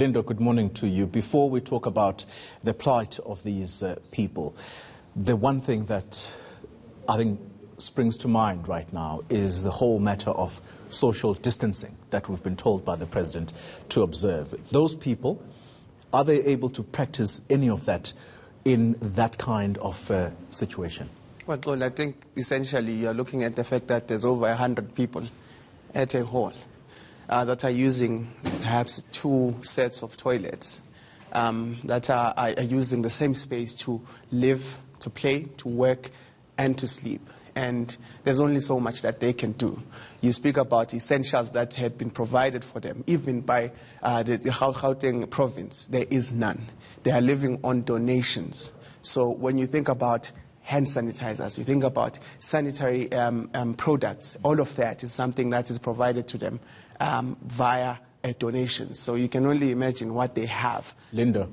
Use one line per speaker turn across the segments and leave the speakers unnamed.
Linda, good morning to you. Before we talk about the plight of these people, the one thing that I think springs to mind right now is the whole matter of social distancing that we've been told by the President to observe. Those people, are they able to practice any of that in that kind of situation?
Well, I think essentially you're looking at the fact that there's over 100 people at a hall that are using perhaps 2 sets of toilets that are using the same space to live, to play, to work, and to sleep. And there's only so much that they can do. You speak about essentials that had been provided for them, even by the Gauteng province. There is none. They are living on donations. So when you think about hand sanitizers, you think about sanitary products, all of that is something that is provided to them via a donation. So you can only imagine what they have.
Linda,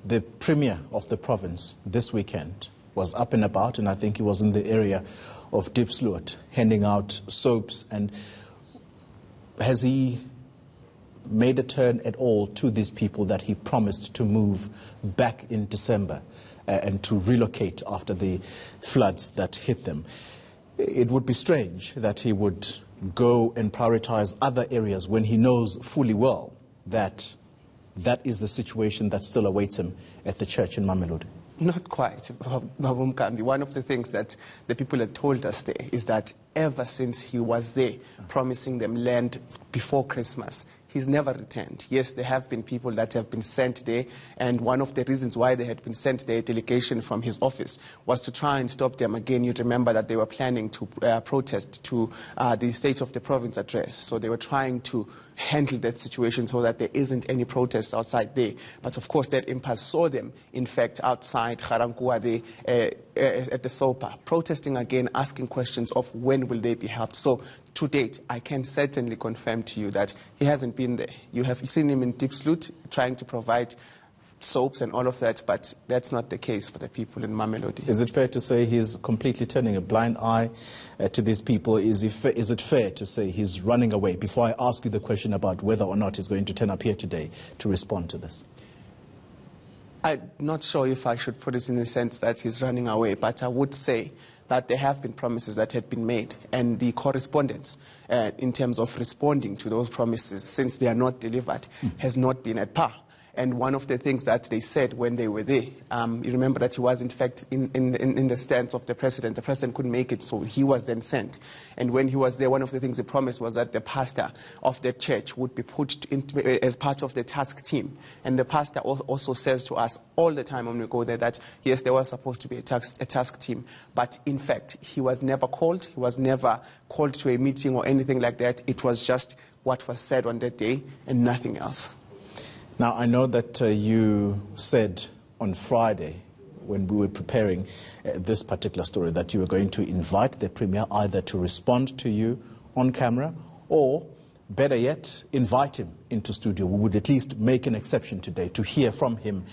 the Premier of the province this weekend was up and about, and I think he was in the area of Displaced, handing out soaps. And has he made a turn at all to these people that he promised to move back in December and to relocate after the floods that hit them? It would be strange that he would go and prioritize other areas when he knows fully well that that is the situation that still awaits him at the church in Mamelodi.
Not quite, Babumkambi. One of the things that the people had told us there is that ever since he was there, promising them land before Christmas, he's never returned. Yes, there have been people that have been sent there, and one of the reasons why they had been sent there, a delegation from his office, was to try and stop them. Again, you remember that they were planning to protest to the State of the Province address. So they were trying to handle that situation so that there isn't any protests outside there. But of course, that impasse saw them, in fact, outside Garankuwa there at the SOPA, protesting again, asking questions of when will they be helped. So to date, I can certainly confirm to you that he hasn't been there. You have seen him in Displaced trying to provide soaps and all of that, but that's not the case for the people in Mamelodi.
Is it fair to say he's completely turning a blind eye to these people? Is it fair to say he's running away? Before I ask you the question about whether or not he's going to turn up here today to respond to this.
I'm not sure if I should put it in the sense that he's running away, but I would say that there have been promises that had been made, and the correspondence in terms of responding to those promises, since they are not delivered, has not been at par. And one of the things that they said when they were there, you remember that he was in fact in the stance of the President. The President couldn't make it, so he was then sent. And when he was there, one of the things he promised was that the pastor of the church would be put as part of the task team. And the pastor also says to us all the time when we go there that, yes, there was supposed to be a task team. But in fact, he was never called. He was never called to a meeting or anything like that. It was just what was said on that day and nothing else.
Now, I know that you said on Friday, when we were preparing this particular story, that you were going to invite the Premier either to respond to you on camera or, better yet, invite him into studio. We would at least make an exception today to hear from him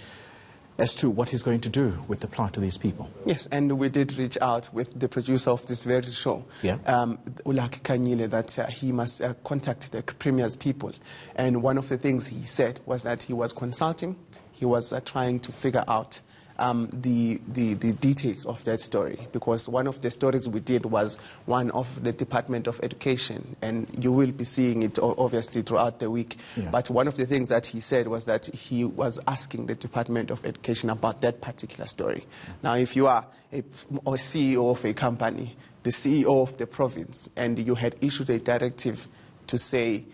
as to what he's going to do with the plight of these people.
Yes, and we did reach out with the producer of this very show, Ulaki Kanyile, that he must contact the Premier's people. And one of the things he said was that he was consulting, he was trying to figure out the details of that story, because one of the stories we did was one of the Department of Education, and you will be seeing it obviously throughout the week. But one of the things that he said was that he was asking the Department of Education about that particular story. Now, if you are a CEO of a company, the CEO of the province, and you had issued a directive to say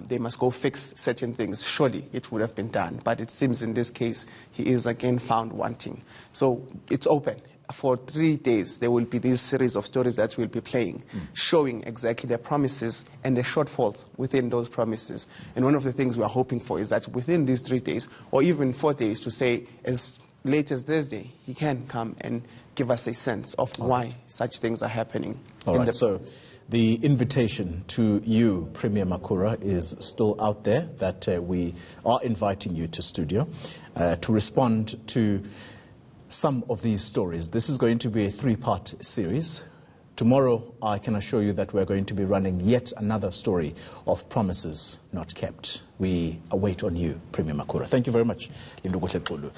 they must go fix certain things, surely it would have been done. But it seems in this case, he is again found wanting. So it's open. For 3 days, there will be this series of stories that we'll be playing, showing exactly the promises and the shortfalls within those promises. And one of the things we are hoping for is that within these 3 days, or even 4 days, to say as late as Thursday, he can come and give us a sense of why such things are happening.
All right, so the invitation to you, Premier Makhura, is still out there, that we are inviting you to studio to respond to some of these stories. This is going to be a 3-part series. Tomorrow, I can assure you that we're going to be running yet another story of promises not kept. We await on you, Premier Makhura. Thank you very much, Lindu Kuhle.